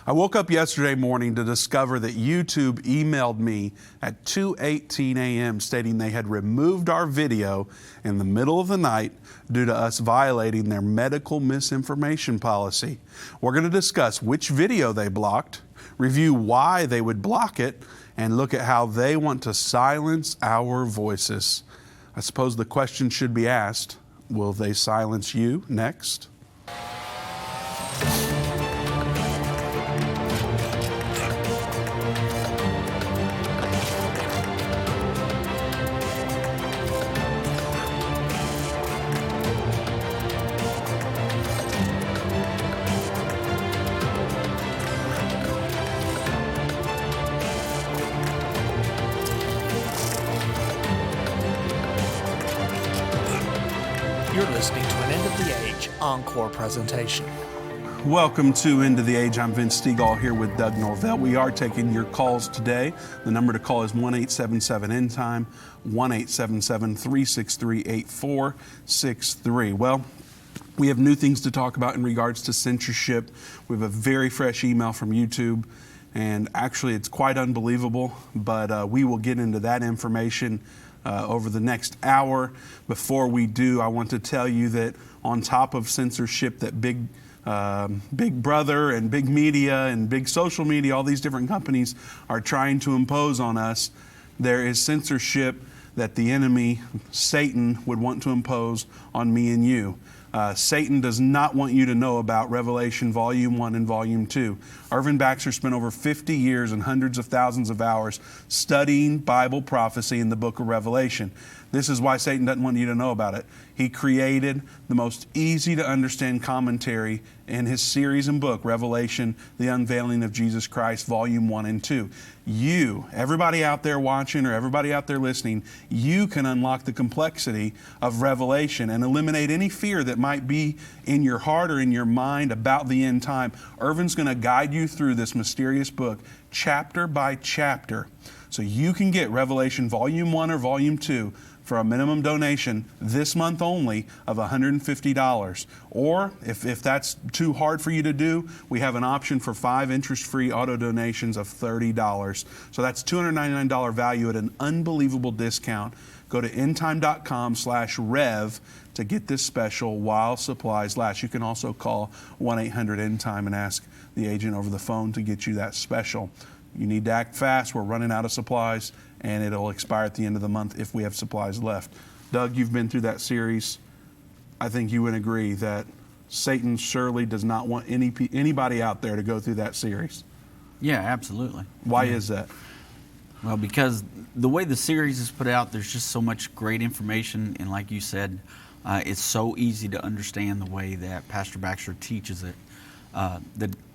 I woke up yesterday morning to discover that YouTube emailed me at 2:18 a.m. stating they had removed our video in the middle of the night due to us violating their medical misinformation policy. We're going to discuss which video they blocked, review why they would block it, and look at how they want to silence our voices. I suppose the question should be asked, will they silence you next? You're listening to an End of the Age encore presentation. Welcome to End of the Age. I'm Vince Stegall here with Doug Norvell. We are taking your calls today. The number to call is 1-877-Endtime, 1-877-363-8463. Well, we have new things to talk about in regards to censorship. We have a very fresh email from YouTube, and actually it's quite unbelievable, but we will get into that information over the next hour. Before we do, I want to tell you that on top of censorship that Big Brother and big media and big social media, all these different companies are trying to impose on us, there is censorship that the enemy, Satan, would want to impose on me and you. Satan does not want you to know about Revelation Volume 1 and Volume 2. Irvin Baxter spent over 50 years and hundreds of thousands of hours studying Bible prophecy in the book of Revelation. This is why Satan doesn't want you to know about it. He created the most easy to understand commentary in his series and book, Revelation, The Unveiling of Jesus Christ, Volume 1 and 2. You, everybody out there watching or everybody out there listening, you can unlock the complexity of Revelation and eliminate any fear that might be in your heart or in your mind about the end time. Irvin's going to guide you through this mysterious book, chapter by chapter, so you can get Revelation Volume 1 or Volume 2 for a minimum donation this month only of $150. Or if that's too hard for you to do, we have an option for 5 interest-free auto donations of $30. So that's $299 value at an unbelievable discount. Go to endtime.com/rev to get this special while supplies last. You can also call 1-800-ENDTIME and ask the agent over the phone to get you that special. You need to act fast. We're running out of supplies, and it'll expire at the end of the month if we have supplies left. Doug, you've been through that series. I think you would agree that Satan surely does not want anybody out there to go through that series. Yeah, absolutely. Why is that? Well, because the way the series is put out, there's just so much great information, and like you said, it's so easy to understand the way that Pastor Baxter teaches it.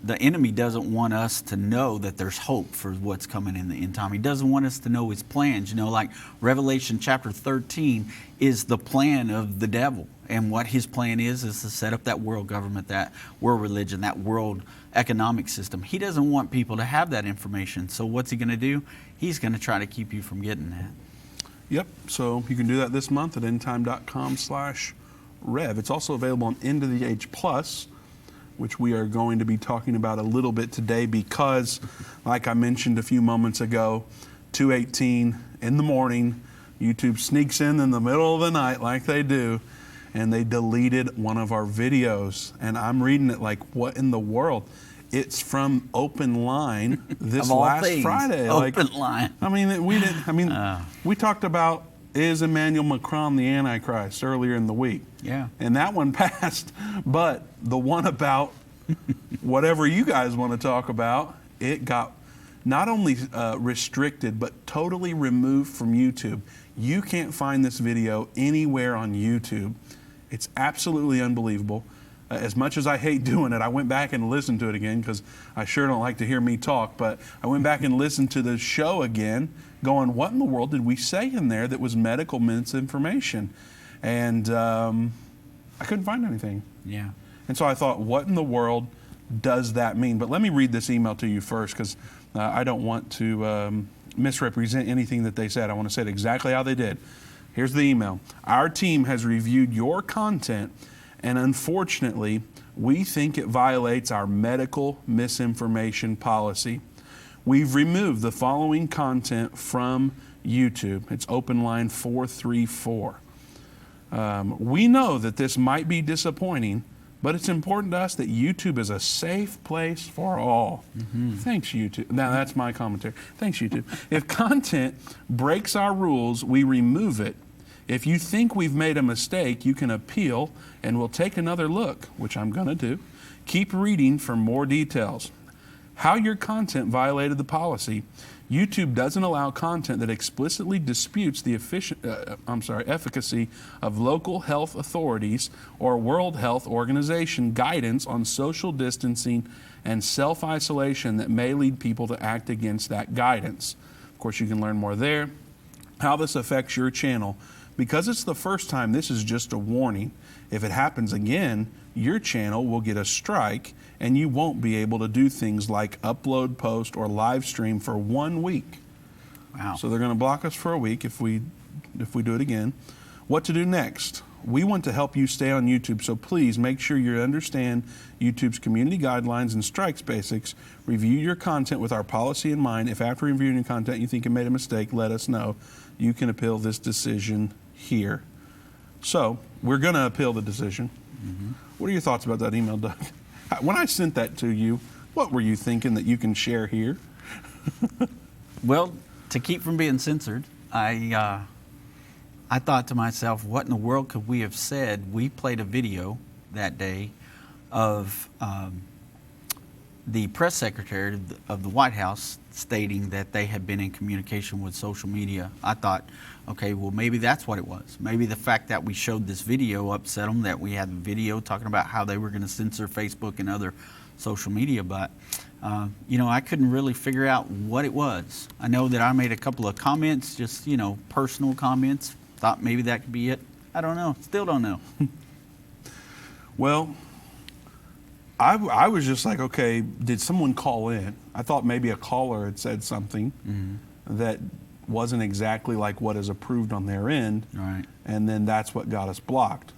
The enemy doesn't want us to know that there's hope for what's coming in the end time. He doesn't want us to know his plans. You know, like Revelation chapter 13 is the plan of the devil. And what his plan is to set up that world government, that world religion, that world economic system. He doesn't want people to have that information. So what's he going to do? He's going to try to keep you from getting that. Yep. So you can do that this month at endtime.com/rev. It's also available on End of the Age Plus, which we are going to be talking about a little bit today because, like I mentioned a few moments ago, 2:18 in the morning, YouTube sneaks in the middle of the night like they do, and they deleted one of our videos. And I'm reading it like, what in the world? It's from Open Line this last Friday. Open Line. I mean, we didn't. I mean, we talked about, is Emmanuel Macron the Antichrist earlier in the week? Yeah. And that one passed. But the one about whatever you guys want to talk about, it got not only restricted, but totally removed from YouTube. You can't find this video anywhere on YouTube. It's absolutely unbelievable. As much as I hate doing it, I went back and listened to it again because I sure don't like to hear me talk, but I went back and listened to the show again going, what in the world did we say in there that was medical misinformation? And I couldn't find anything. Yeah. And so I thought, what in the world does that mean? But let me read this email to you first because I don't want to misrepresent anything that they said. I want to say it exactly how they did. Here's the email. Our team has reviewed your content, and unfortunately, We think it violates our medical misinformation policy. We've removed the following content from YouTube. It's open line 434. We know that this might be disappointing, but it's important to us that YouTube is a safe place for all. Thanks, YouTube. Now, that's my commentary. Thanks, YouTube. If content breaks our rules, we remove it. If you think we've made a mistake, you can appeal, and we'll take another look, which I'm going to do. Keep reading for more details. How your content violated the policy. YouTube doesn't allow content that explicitly disputes the efficacy of local health authorities or World Health Organization guidance on social distancing and self-isolation that may lead people to act against that guidance. Of course, you can learn more there. How this affects your channel. Because it's the first time, this is just a warning. If it happens again, your channel will get a strike and you won't be able to do things like upload, post, or live stream for 1 week. Wow. So they're going to block us for a week if we do it again. What to do next? We want to help you stay on YouTube, so please make sure you understand YouTube's community guidelines and strikes basics. Review your content with our policy in mind. If after reviewing your content you think you made a mistake, let us know. You can appeal this decision here. So we're going to appeal the decision. What are your thoughts about that email, Doug? When I sent that to you, what were you thinking that you can share here? Well, to keep from being censored, I thought to myself, what in the world could we have said? We played a video that day of the press secretary of the White House stating that they had been in communication with social media. I thought, okay, well, maybe that's what it was. Maybe the fact that we showed this video upset them, that we had the video talking about how they were going to censor Facebook and other social media. But, I couldn't really figure out what it was. I know that I made a couple of comments, just, personal comments. Thought maybe that could be it. I don't know. Still don't know. Well, I was just like, okay, did someone call in? I thought maybe a caller had said something that wasn't exactly like what is approved on their end. Right. And then that's what got us blocked.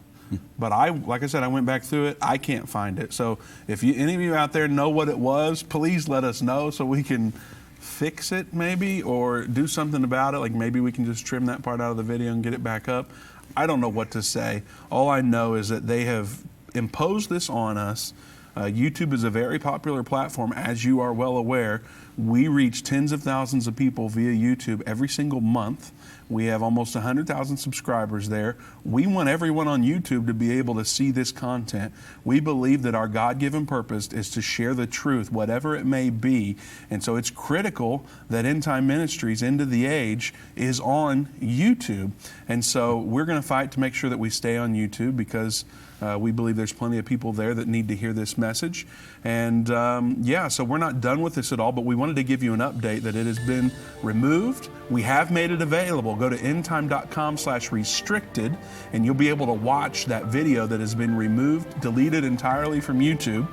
But like I said, I went back through it. I can't find it. So if any of you out there know what it was, please let us know so we can fix it maybe, or do something about it. Like maybe we can just trim that part out of the video and get it back up. I don't know what to say. All I know is that they have imposed this on us. YouTube is a very popular platform, as you are well aware. We reach tens of thousands of people via YouTube every single month. We have almost 100,000 subscribers there. We want everyone on YouTube to be able to see this content. We believe that our God-given purpose is to share the truth, whatever it may be. And so it's critical that Endtime Ministries, End of the Age, is on YouTube. And so we're going to fight to make sure that we stay on YouTube, because we believe there's plenty of people there that need to hear this message. And so we're not done with this at all, but we wanted to give you an update that it has been removed. We have made it available. Go to endtime.com/restricted, and you'll be able to watch that video that has been removed, deleted entirely from YouTube.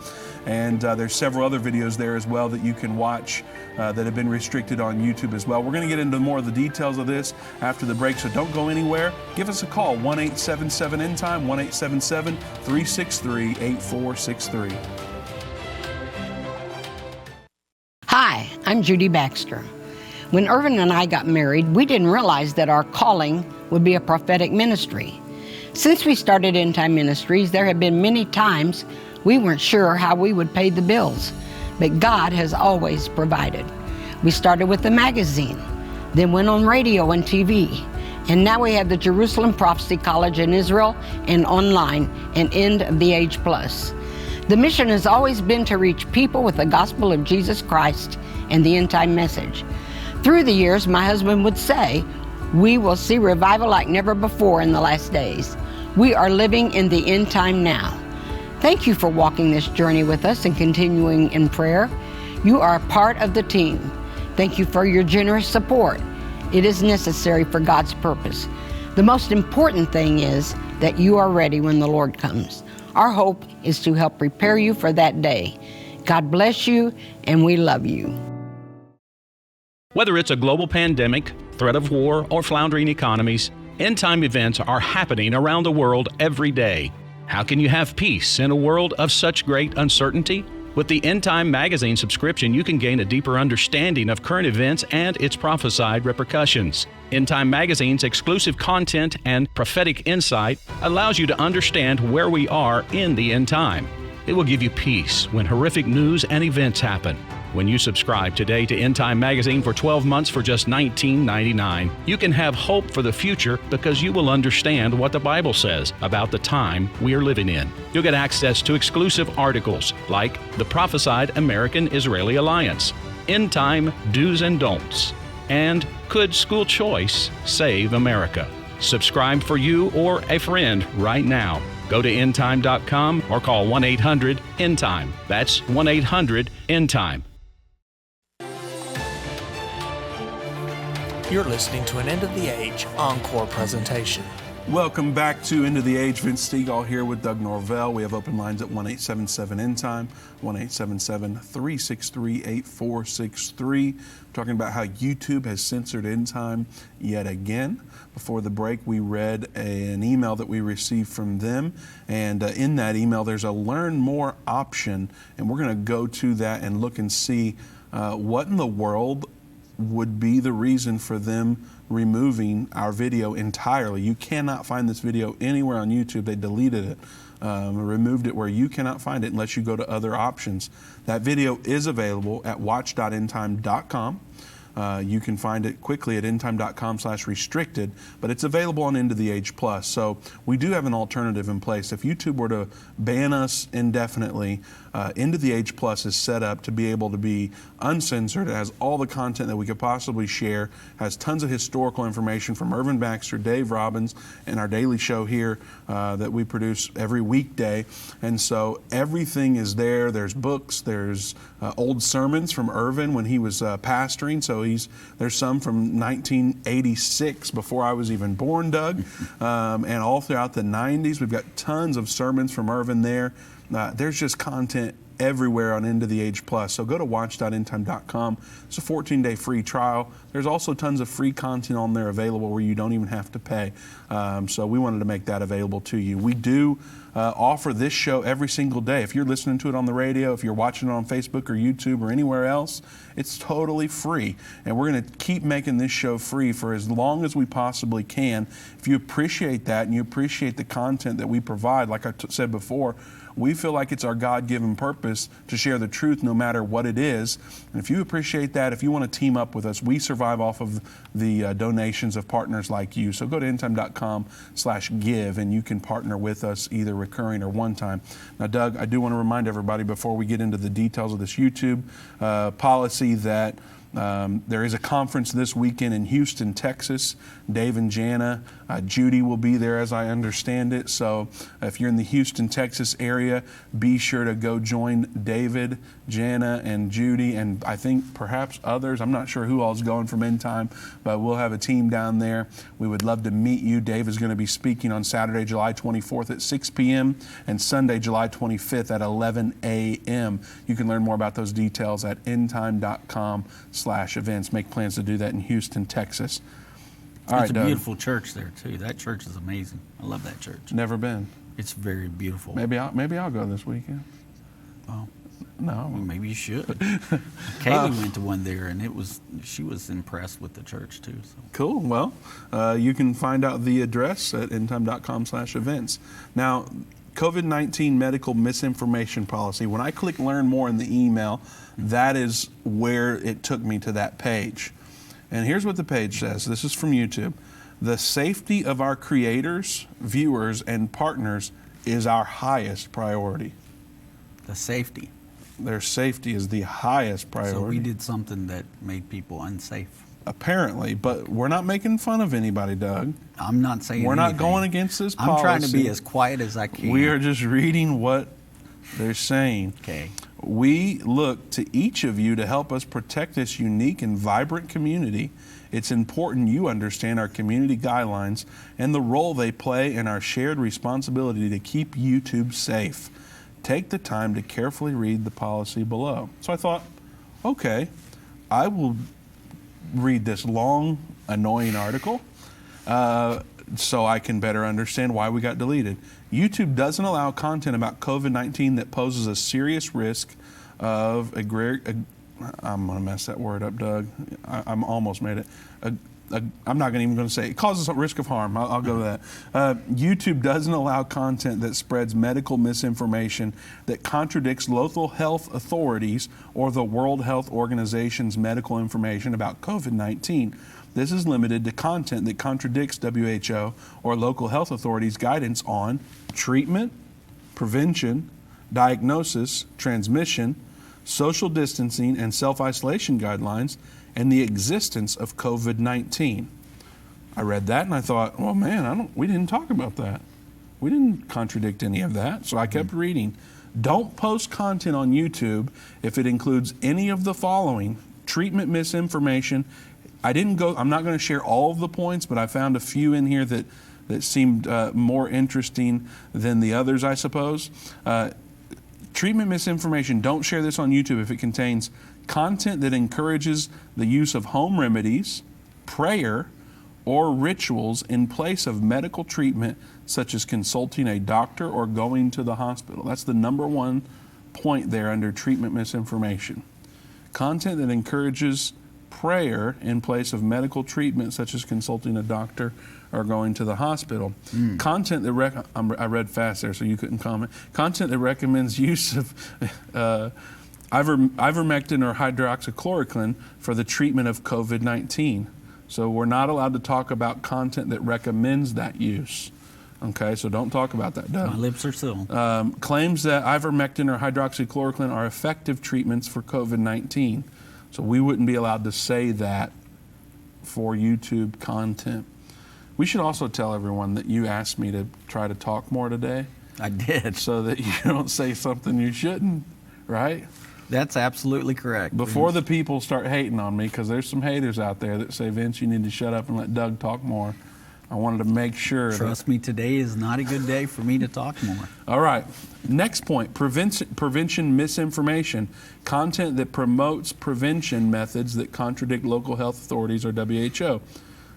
And there's several other videos there as well that you can watch that have been restricted on YouTube as well. We're going to get into more of the details of this after the break, so don't go anywhere. Give us a call, 1-877-ENDTIME, 1-877-363-8463. Hi, I'm Judy Baxter. When Irvin and I got married, we didn't realize that our calling would be a prophetic ministry. Since we started Endtime Ministries, there have been many times we weren't sure how we would pay the bills, but God has always provided. We started with a magazine, then went on radio and TV, and now we have the Jerusalem Prophecy College in Israel and online and End of the Age Plus. The mission has always been to reach people with the gospel of Jesus Christ and the end time message. Through the years, my husband would say, we will see revival like never before in the last days. We are living in the end time now. Thank you for walking this journey with us and continuing in prayer. You are a part of the team. Thank you for your generous support. It is necessary for God's purpose. The most important thing is that you are ready when the Lord comes. Our hope is to help prepare you for that day. God bless you, and we love you. Whether it's a global pandemic, threat of war, or floundering economies, end-time events are happening around the world every day. How can you have peace in a world of such great uncertainty? With the Endtime magazine subscription, you can gain a deeper understanding of current events and its prophesied repercussions. Endtime magazine's exclusive content and prophetic insight allows you to understand where we are in the end time. It will give you peace when horrific news and events happen. When you subscribe today to Endtime magazine for 12 months for just $19.99, you can have hope for the future because you will understand what the Bible says about the time we are living in. You'll get access to exclusive articles like the Prophesied American-Israeli Alliance, Endtime Do's and Don'ts, and Could School Choice Save America? Subscribe for you or a friend right now. Go to endtime.com or call 1-800-ENDTIME. That's 1-800-ENDTIME. You're listening to an End of the Age encore presentation. Welcome back to End of the Age. Vince Stegall here with Doug Norvell. We have open lines at 1-877-ENDTIME, 1-877-363-8463. Talking about how YouTube has censored Endtime yet again. Before the break, we read an email that we received from them. And in that email, there's a Learn More option. And we're going to go to that and look and see what in the world would be the reason for them removing our video entirely. You cannot find this video anywhere on YouTube. They deleted it, removed it where you cannot find it unless you go to other options. That video is available at watch.endtime.com. You can find it quickly at endtime.com/restricted, but it's available on End of the Age Plus. So we do have an alternative in place. If YouTube were to ban us indefinitely, End of the Age Plus is set up to be able to be uncensored. It has all the content that we could possibly share, has tons of historical information from Irvin Baxter, Dave Robbins, and our daily show here that we produce every weekday. And so everything is there. There's books, there's old sermons from Irvin when he was pastoring. So there's some from 1986 before I was even born, Doug, and all throughout the 90s. We've got tons of sermons from Irvin there. There's just content everywhere on End of the Age Plus. So go to watch.endtime.com. It's a 14-day free trial. There's also tons of free content on there available where you don't even have to pay. So we wanted to make that available to you. We do offer this show every single day. If you're listening to it on the radio, if you're watching it on Facebook or YouTube or anywhere else, it's totally free. And we're going to keep making this show free for as long as we possibly can. If you appreciate that and you appreciate the content that we provide, like I said before, we feel like it's our God-given purpose to share the truth no matter what it is. And if you appreciate that, if you want to team up with us, we survive off of the donations of partners like you. So go to endtime.com/give and you can partner with us either recurring or one time. Now, Doug, I do want to remind everybody before we get into the details of this YouTube policy that there is a conference this weekend in Houston, Texas. Dave and Jana, Judy will be there as I understand it. So if you're in the Houston, Texas area, be sure to go join David, Jana, and Judy, and I think perhaps others. I'm not sure who all's going from End Time, but we'll have a team down there. We would love to meet you. Dave is going to be speaking on Saturday, July 24th at 6 p.m. and Sunday, July 25th at 11 a.m. You can learn more about those details at endtime.com/events. Make plans to do that in Houston, Texas. All It's right, a Doug. beautiful church there too. That church is amazing. I love that church. Never been. It's very beautiful. Maybe I'll go this weekend. Well, No. maybe you should. Kaylee went to one there, and she was impressed with the church too. So. Cool. Well, you can find out the address at endtime.com/events. Now, COVID-19 medical misinformation policy. When I click Learn More in the email, that is where it took me to that page. And here's what the page says. This is from YouTube. The safety of our creators, viewers, and partners is our highest priority. The safety. Their safety is the highest priority. So we did something that made people unsafe. Apparently, but we're not making fun of anybody, Doug. I'm not saying We're not anything. going against this policy. I'm trying to be as quiet as I can. We are just reading what they're saying. Okay. We look to each of you to help us protect this unique and vibrant community. It's important you understand our community guidelines and the role they play in our shared responsibility to keep YouTube safe. Take the time to carefully read the policy below. So I thought, okay, I will read this long, annoying article so I can better understand why we got deleted. YouTube doesn't allow content about COVID-19 that poses a serious risk of I'm going to mess that word up, Doug. I'm almost made it. I'm not even going to say it. It causes a risk of harm. I'll go with that. YouTube doesn't allow content that spreads medical misinformation that contradicts local health authorities or the World Health Organization's medical information about COVID-19. This is limited to content that contradicts WHO or local health authorities' guidance on treatment, prevention, diagnosis, transmission, social distancing, and self-isolation guidelines, and the existence of COVID-19. I read that and I thought, well, man, we didn't talk about that. We didn't contradict any of that. So I kept reading. Don't post content on YouTube if it includes any of the following: treatment misinformation. I'm not going to share all of the points, but I found a few in here that seemed more interesting than the others, I suppose. Treatment misinformation. Don't share this on YouTube if it contains content that encourages the use of home remedies, prayer, or rituals in place of medical treatment, such as consulting a doctor or going to the hospital. That's the number one point there under treatment misinformation. Content that encourages prayer in place of medical treatment, such as consulting a doctor or going to the hospital. Content that I read fast there, so you couldn't comment. Content that recommends use of ivermectin or hydroxychloroquine for the treatment of COVID-19. So we're not allowed to talk about content that recommends that use. Okay, so don't talk about that, Doug. My lips are sealed. Claims that ivermectin or hydroxychloroquine are effective treatments for COVID-19. So we wouldn't be allowed to say that for YouTube content. We should also tell everyone that you asked me to try to talk more today. I did. So that you don't say something you shouldn't, right? That's absolutely correct. Before the people start hating on me, because there's some haters out there that say, Vince, you need to shut up and let Doug talk more. I wanted to make sure. Trust me, today is not a good day for me to talk more. All right. Next point, prevention misinformation. Content that promotes prevention methods that contradict local health authorities or WHO.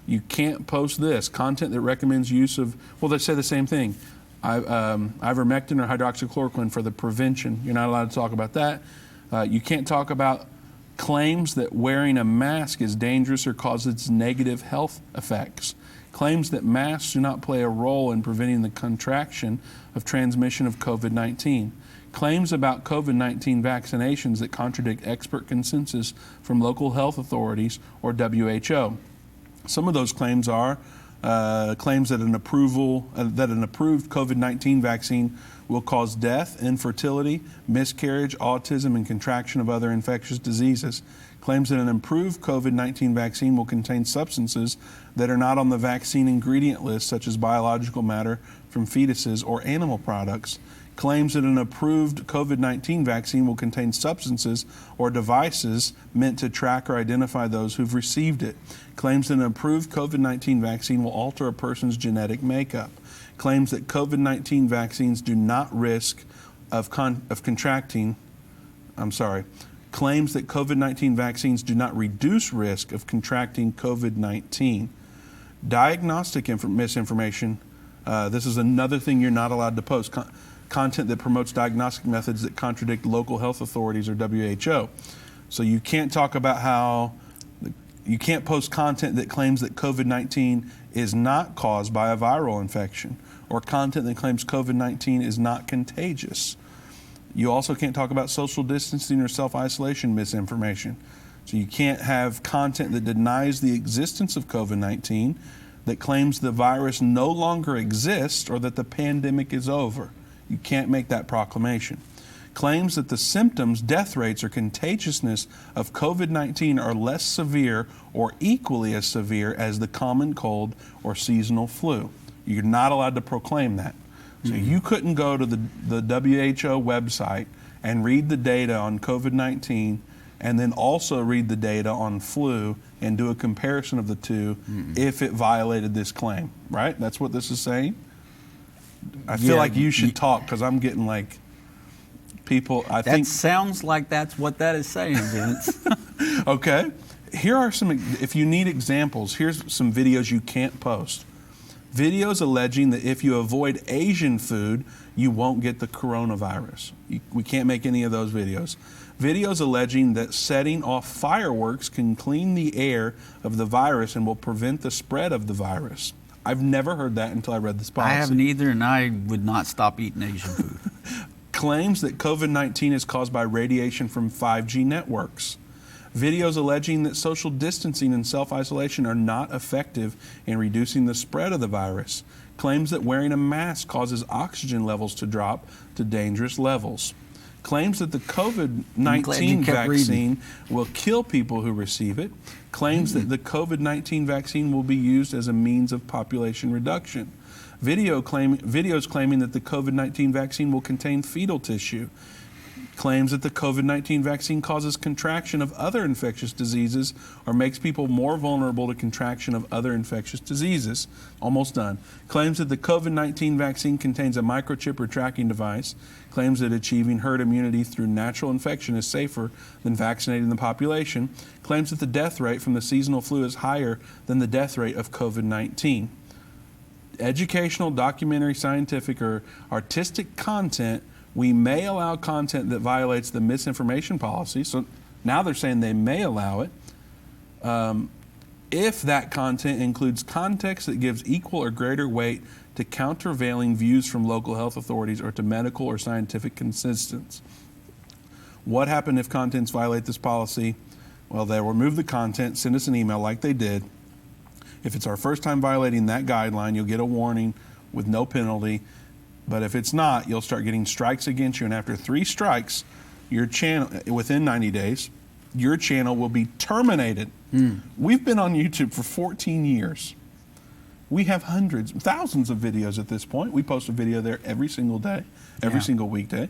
You can't post this. Content that recommends use of, well, they say the same thing. Ivermectin or hydroxychloroquine for the prevention. You're not allowed to talk about that. You can't talk about claims that wearing a mask is dangerous or causes negative health effects. Claims that masks do not play a role in preventing the contraction of transmission of COVID-19. Claims about COVID-19 vaccinations that contradict expert consensus from local health authorities or WHO. Some of those claims are claims that an approved COVID-19 vaccine will cause death, infertility, miscarriage, autism, and contraction of other infectious diseases. Claims that an improved COVID-19 vaccine will contain substances that are not on the vaccine ingredient list, such as biological matter from fetuses or animal products. Claims that an approved COVID-19 vaccine will contain substances or devices meant to track or identify those who've received it. Claims that an approved COVID-19 vaccine will alter a person's genetic makeup. Claims that COVID-19 vaccines do not risk claims that COVID-19 vaccines do not reduce risk of contracting COVID-19. Diagnostic misinformation. This is another thing you're not allowed to post. Content that promotes diagnostic methods that contradict local health authorities or WHO. So you can't talk about you can't post content that claims that COVID-19 is not caused by a viral infection, or content that claims COVID-19 is not contagious. You also can't talk about social distancing or self-isolation misinformation. So you can't have content that denies the existence of COVID-19, that claims the virus no longer exists, or that the pandemic is over. You can't make that proclamation. Claims that the symptoms, death rates, or contagiousness of COVID-19 are less severe or equally as severe as the common cold or seasonal flu. You're not allowed to proclaim that. So you couldn't go to the WHO website and read the data on COVID-19 and then also read the data on flu and do a comparison of the two if it violated this claim, right? That's what this is saying? I feel like you should talk, because I'm getting like people, I think. That sounds like that's what that is saying, Vince. Okay. Here are some, if you need examples, here's some videos you can't post. Videos alleging that if you avoid Asian food, you won't get the coronavirus. We can't make any of those videos. Videos alleging that setting off fireworks can clean the air of the virus and will prevent the spread of the virus. I've never heard that until I read this policy. I haven't either, and I would not stop eating Asian food. Claims that COVID-19 is caused by radiation from 5G networks. Videos alleging that social distancing and self-isolation are not effective in reducing the spread of the virus. Claims that wearing a mask causes oxygen levels to drop to dangerous levels. Claims that the COVID-19 vaccine will kill people who receive it. Claims that the COVID-19 vaccine will be used as a means of population reduction. Videos claiming that the COVID-19 vaccine will contain fetal tissue. Claims that the COVID-19 vaccine causes contraction of other infectious diseases or makes people more vulnerable to contraction of other infectious diseases. Almost done. Claims that the COVID-19 vaccine contains a microchip or tracking device. Claims that achieving herd immunity through natural infection is safer than vaccinating the population. Claims that the death rate from the seasonal flu is higher than the death rate of COVID-19. Educational, documentary, scientific, or artistic content. We may allow content that violates the misinformation policy. So now they're saying they may allow it if that content includes context that gives equal or greater weight to countervailing views from local health authorities or to medical or scientific consensus. What happened if contents violate this policy? Well, they'll remove the content, send us an email like they did. If it's our first time violating that guideline, you'll get a warning with no penalty. But if it's not, you'll start getting strikes against you. And after 3 strikes, your channel, within 90 days, your channel will be terminated. We've been on YouTube for 14 years. We have hundreds, thousands of videos at this point. We post a video there every single day, every single weekday.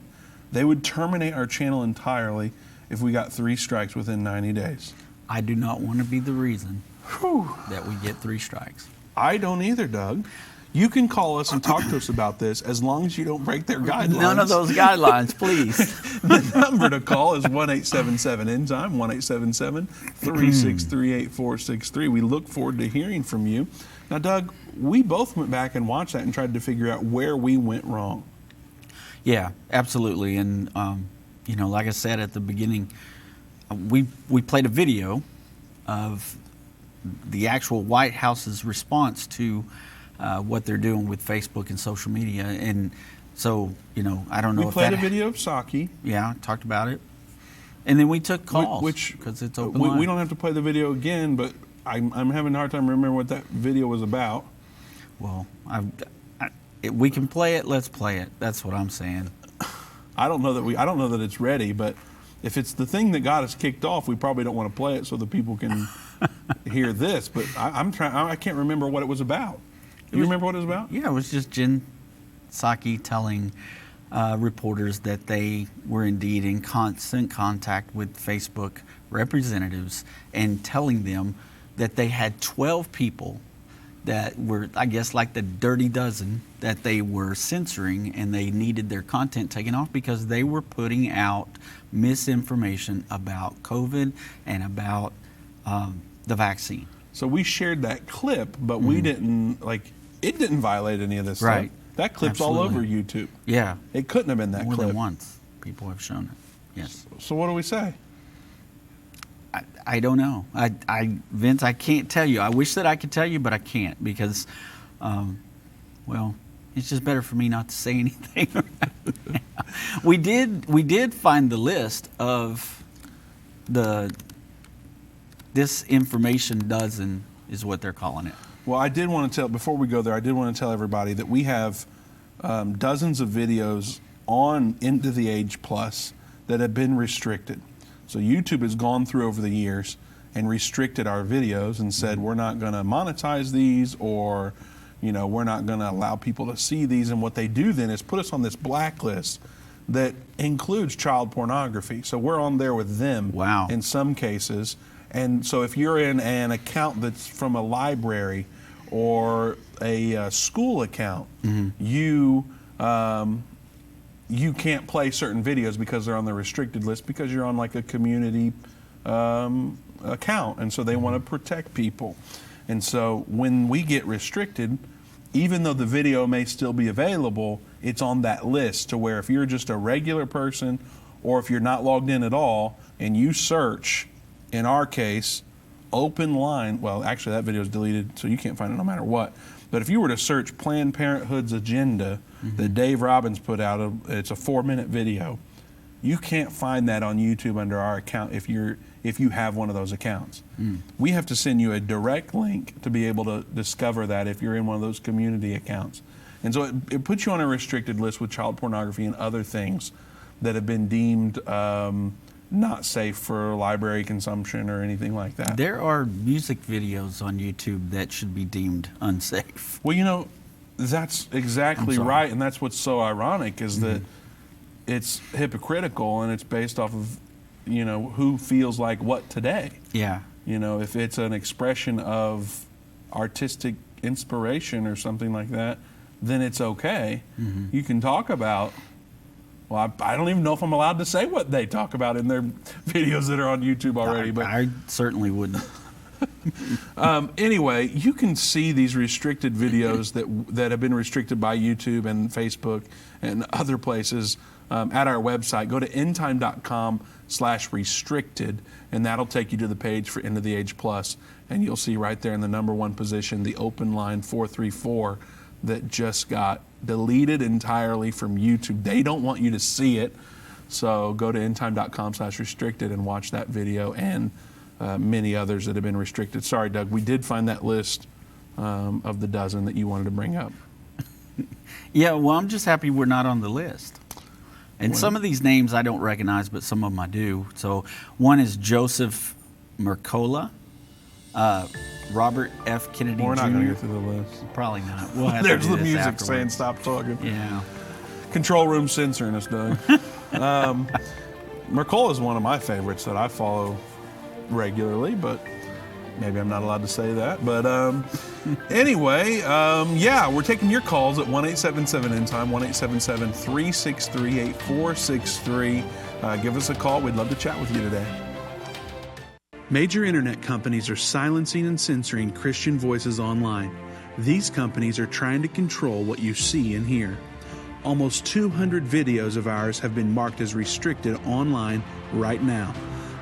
They would terminate our channel entirely if we got 3 strikes within 90 days. I do not want to be the reason that we get 3 strikes. I don't either, Doug. You can call us and talk to us about this as long as you don't break their guidelines. None of those guidelines, please. The number to call is 1-877-ENDTIME, 1-877-363-8463. We look forward to hearing from you. Now, Doug, we both went back and watched that and tried to figure out where we went wrong. Yeah, absolutely. And, you know, like I said at the beginning, we played a video of the actual White House's response to what they're doing with Facebook and social media. And so, you know, I don't know if that... We played a video of Psaki. Yeah, talked about it. And then we took calls, because it's open line. We don't have to play the video again, but I'm having a hard time remembering what that video was about. Well, we can play it, let's play it. That's what I'm saying. I don't know that it's ready, but if it's the thing that got us kicked off, we probably don't want to play it so that people can hear this. But I can't remember what it was about. Do you remember what it was about? Yeah, it was just Jen Psaki telling reporters that they were indeed in constant contact with Facebook representatives and telling them that they had 12 people that were, I guess, like the dirty dozen that they were censoring, and they needed their content taken off because they were putting out misinformation about COVID and about the vaccine. So we shared that clip, but we didn't, it didn't violate any of this stuff. That clip's all over YouTube. Yeah. It couldn't have been that More clip. than once, people have shown it. Yes. So what do we say? I don't know. Vince, I can't tell you. I wish that I could tell you, but I can't because, well, it's just better for me not to say anything right now. We did find the list of this information dozen is what they're calling it. Well, I did want to tell, before we go there, I did want to tell everybody that we have dozens of videos on Into the Age Plus that have been restricted. So YouTube has gone through over the years and restricted our videos and said we're not going to monetize these, or we're not going to allow people to see these. And what they do then is put us on this blacklist that includes child pornography. So we're on there with them. Wow. In some cases. And so if you're in an account that's from a library or a school account, you can't play certain videos because they're on the restricted list because you're on like a community account. And so they want to protect people. And so when we get restricted, even though the video may still be available, it's on that list to where if you're just a regular person or if you're not logged in at all and you search, in our case, open line, well, actually that video is deleted, so you can't find it no matter what. But if you were to search Planned Parenthood's agenda that Dave Robbins put out, it's a 4-minute video. You can't find that on YouTube under our account if you have one of those accounts. We have to send you a direct link to be able to discover that if you're in one of those community accounts. And so it puts you on a restricted list with child pornography and other things that have been deemed not safe for library consumption or anything like that. There are music videos on YouTube that should be deemed unsafe. Well, you know, that's exactly right, and that's what's so ironic is that it's hypocritical and it's based off of, you know, who feels like what today. Yeah. You know, if it's an expression of artistic inspiration or something like that, then it's okay. You can talk about, well, I don't even know if I'm allowed to say what they talk about in their videos that are on YouTube already. But I certainly wouldn't. Anyway, you can see these restricted videos that have been restricted by YouTube and Facebook and other places at our website. Go to endtime.com/restricted, and that'll take you to the page for End of the Age Plus, and you'll see right there in the #1 position the open line 434 that just got deleted entirely from YouTube. They don't want you to see it, so go to endtime.com/restricted and watch that video and many others that have been restricted. Sorry, Doug, we did find that list of the dozen that you wanted to bring up. Yeah, well, I'm just happy we're not on the list. And some of these names I don't recognize, but some of them I do. So one is Joseph Mercola, Robert F. Kennedy Jr. We're not going to get through the list. Probably not. We'll have There's to do the this music afterwards. saying stop talking. Yeah. Control room censoring us, Doug. Mercola is one of my favorites that I follow regularly, but maybe I'm not allowed to say that. But anyway, yeah, we're taking your calls at 1-877-ENDTIME, 1-877-363-8463. Give us a call. We'd love to chat with you today. Major internet companies are silencing and censoring Christian voices online. These companies are trying to control what you see and hear. Almost 200 videos of ours have been marked as restricted online right now.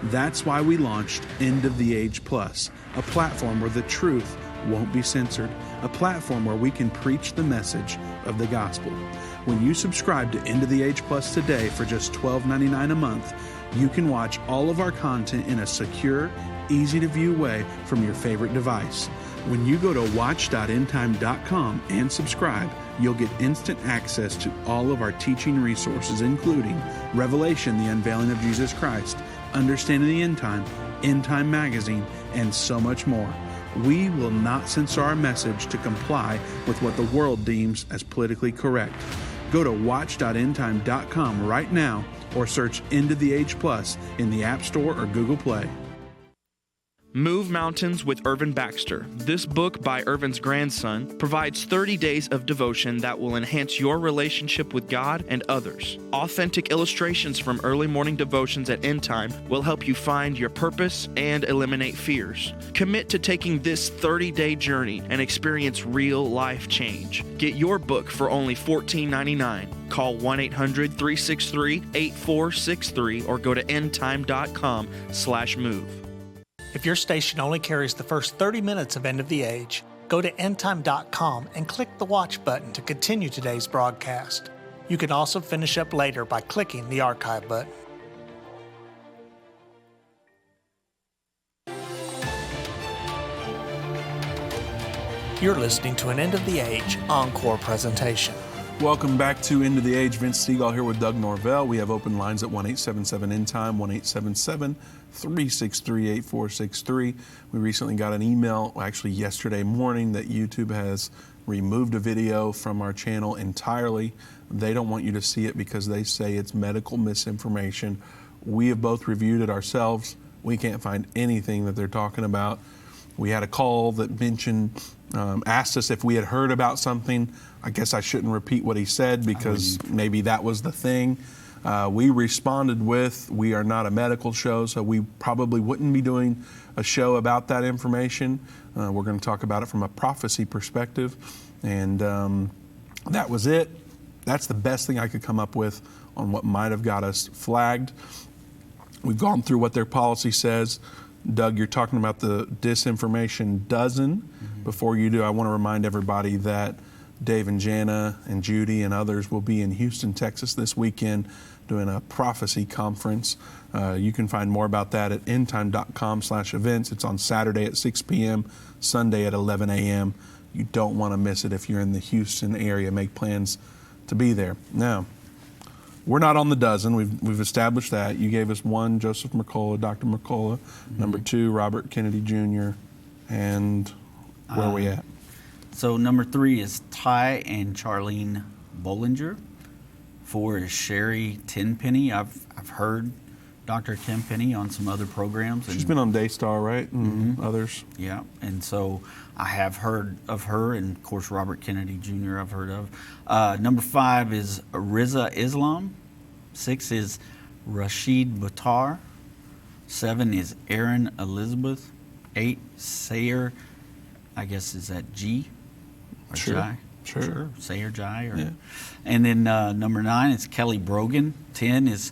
That's why we launched End of the Age Plus, a platform where the truth won't be censored, a platform where we can preach the message of the gospel. When you subscribe to End of the Age Plus today for just $12.99 a month, you can watch all of our content in a secure, easy-to-view way from your favorite device. When you go to watch.endtime.com and subscribe, you'll get instant access to all of our teaching resources, including Revelation, the Unveiling of Jesus Christ, Understanding the End Time, End Time Magazine, and so much more. We will not censor our message to comply with what the world deems as politically correct. Go to watch.endtime.com right now or search End of the Age Plus in the App Store or Google Play. Move Mountains with Irvin Baxter. This book by Irvin's grandson provides 30 days of devotion that will enhance your relationship with God and others. Authentic illustrations from early morning devotions at End Time will help you find your purpose and eliminate fears. Commit to taking this 30-day journey and experience real life change. Get your book for only $14.99. Call 1-800-363-8463 or go to endtime.com/move. If your station only carries the first 30 minutes of End of the Age, go to endtime.com and click the watch button to continue today's broadcast. You can also finish up later by clicking the archive button. You're listening to an End of the Age encore presentation. Welcome back to End of the Age. Vince Stegall here with Doug Norvell. We have open lines at 1-877-ENDTIME, 1-877-363-8463. We recently got an email, actually yesterday morning, that YouTube has removed a video from our channel entirely. They don't want you to see it because they say it's medical misinformation. We have both reviewed it ourselves. We can't find anything that they're talking about. We had a call that mentioned, asked us if we had heard about something. I guess I shouldn't repeat what he said because maybe that was the thing. We responded with, we are not a medical show, so we probably wouldn't be doing a show about that information. We're going to talk about it from a prophecy perspective. And that was it. That's the best thing I could come up with on what might have got us flagged. We've gone through what their policy says. Doug, you're talking about the disinformation dozen. Mm-hmm. Before you do, I want to remind everybody that Dave and Jana and Judy and others will be in Houston, Texas this weekend doing a prophecy conference. You can find more about that at endtime.com/events. It's on Saturday at 6 p.m., Sunday at 11 a.m. You don't want to miss it if you're in the Houston area. Make plans to be there. Now, we're not on the dozen. We've established that. You gave us one, Joseph Mercola, Dr. Mercola. Mm-hmm. Number 2, Robert Kennedy Jr. And where are we at? So number 3 is Ty and Charlene Bollinger. 4 is Sherry Tenpenny. I've heard Dr. Tenpenny on some other programs. She's been on Daystar, right? And mm-hmm. others. Yeah, and so I have heard of her, and of course Robert Kennedy Jr. I've heard of. Number 5 is Riza Islam. 6 is Rashid Buttar. 7 is Aaron Elizabeth. 8, Sayer, I guess is that G? Or sure. Jai? Sure. Sayer Jai. Yeah. And then number 9 is Kelly Brogan. 10 is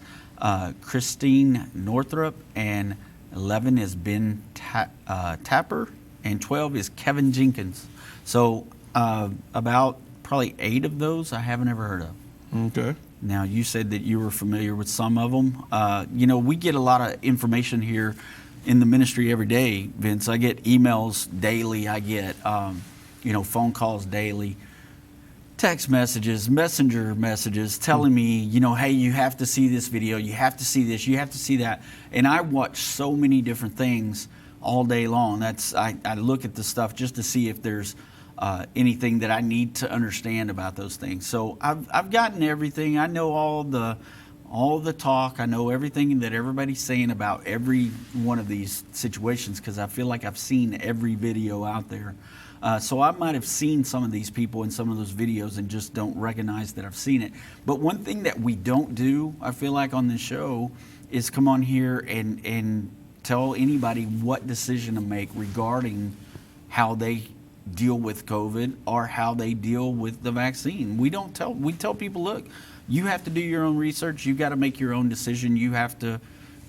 Christine Northrup. And 11 is Ben Tapper. And 12 is Kevin Jenkins. So about probably 8 of those I haven't ever heard of. Okay. Now, you said that you were familiar with some of them. We get a lot of information here in the ministry every day, Vince. I get emails daily. I get, phone calls daily, text messages, messenger messages telling me, hey, you have to see this video. You have to see this. You have to see that. And I watch so many different things all day long. I look at the stuff just to see if there's anything that I need to understand about those things. So I've gotten everything. I know all the talk. I know everything that everybody's saying about every one of these situations because I feel like I've seen every video out there. So I might have seen some of these people in some of those videos and just don't recognize that I've seen it. But one thing that we don't do, I feel like on this show, is come on here and tell anybody what decision to make regarding how they deal with COVID or how they deal with the vaccine. We tell people, look, you have to do your own research. You've got to make your own decision. You have to,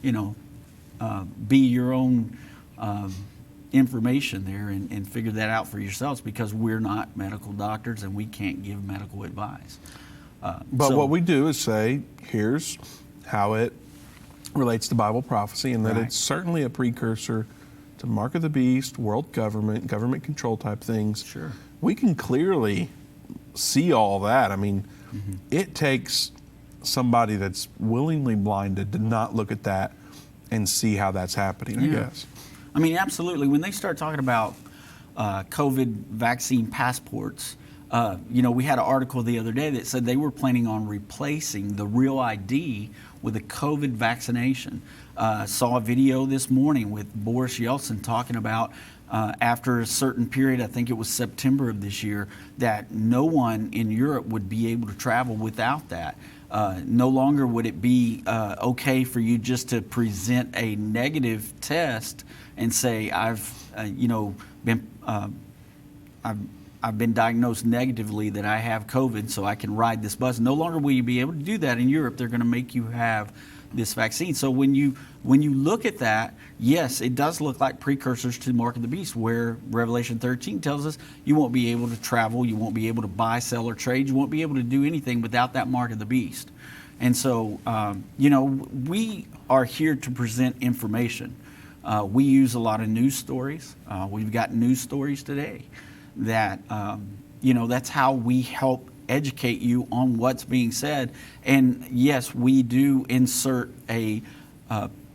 be your own information there and figure that out for yourselves because we're not medical doctors and we can't give medical advice. But what we do is say, here's how it relates to Bible prophecy and that right. It's certainly a precursor to mark of the beast, world government control type things. Sure. We can clearly see all that. I mean, mm-hmm. It takes somebody that's willingly blinded to not look at that and see how that's happening, I guess. I mean, absolutely. When they start talking about COVID vaccine passports, we had an article the other day that said they were planning on replacing the real ID with a COVID vaccination. Saw a video this morning with Boris Yeltsin talking about after a certain period, I think it was September of this year, that no one in Europe would be able to travel without that. No longer would it be okay for you just to present a negative test and say, I've been diagnosed negatively that I have COVID, so I can ride this bus. No longer will you be able to do that in Europe. They're going to make you have this vaccine. So when you look at that, yes, it does look like precursors to the mark of the beast, where Revelation 13 tells us you won't be able to travel, you won't be able to buy, sell, or trade, you won't be able to do anything without that mark of the beast. And so, we are here to present information. We use a lot of news stories. We've got news stories today that, that's how we help educate you on what's being said. And yes, we do insert a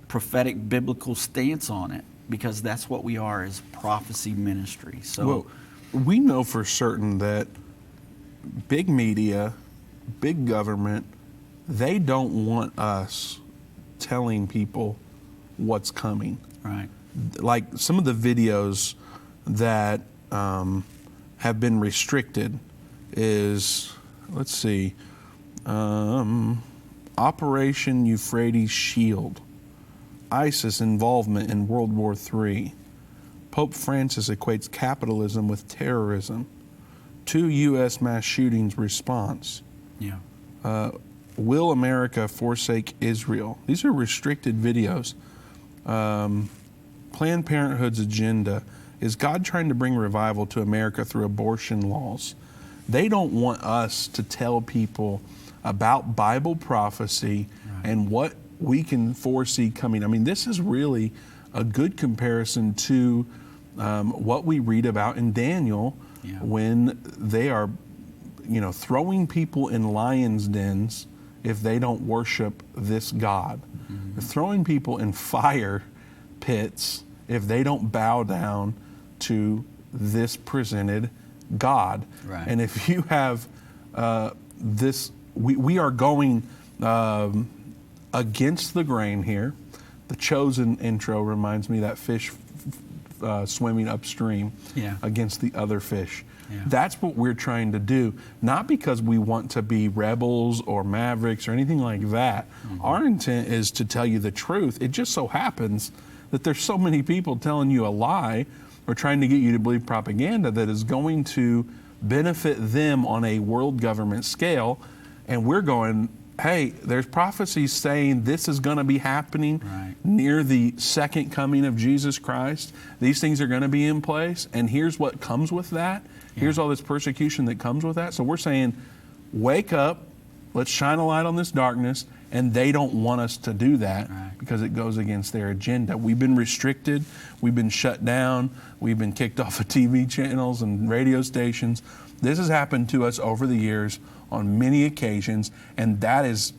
prophetic biblical stance on it because that's what we are as prophecy ministry. So well, we know for certain that big media, big government, they don't want us telling people what's coming. Right. Like some of the videos that have been restricted is, let's see, Operation Euphrates Shield, ISIS involvement in World War III, Pope Francis equates capitalism with terrorism, 2 U.S. mass shootings response, will America forsake Israel? These are restricted videos. Planned Parenthood's agenda. Is God trying to bring revival to America through abortion laws? They don't want us to tell people about Bible prophecy and what we can foresee coming. I mean, this is really a good comparison to what we read about in Daniel when they are, throwing people in lions' dens if they don't worship this God. They're throwing people in fire pits if they don't bow down to this presented God. Right. And if you have this, we are going against the grain here. The Chosen intro reminds me of that fish swimming upstream against the other fish. That's what we're trying to do, not because we want to be rebels or mavericks or anything like that. Our intent is to tell you the truth. It just so happens that there's so many people telling you a lie or trying to get you to believe propaganda that is going to benefit them on a world government scale. And we're going, hey, there's prophecies saying this is going to be happening near the second coming of Jesus Christ. These things are going to be in place. And here's what comes with that. Here's all this persecution that comes with that. So we're saying, wake up, let's shine a light on this darkness. And they don't want us to do that because it goes against their agenda. We've been restricted. We've been shut down. We've been kicked off of TV channels and radio stations. This has happened to us over the years on many occasions. And that is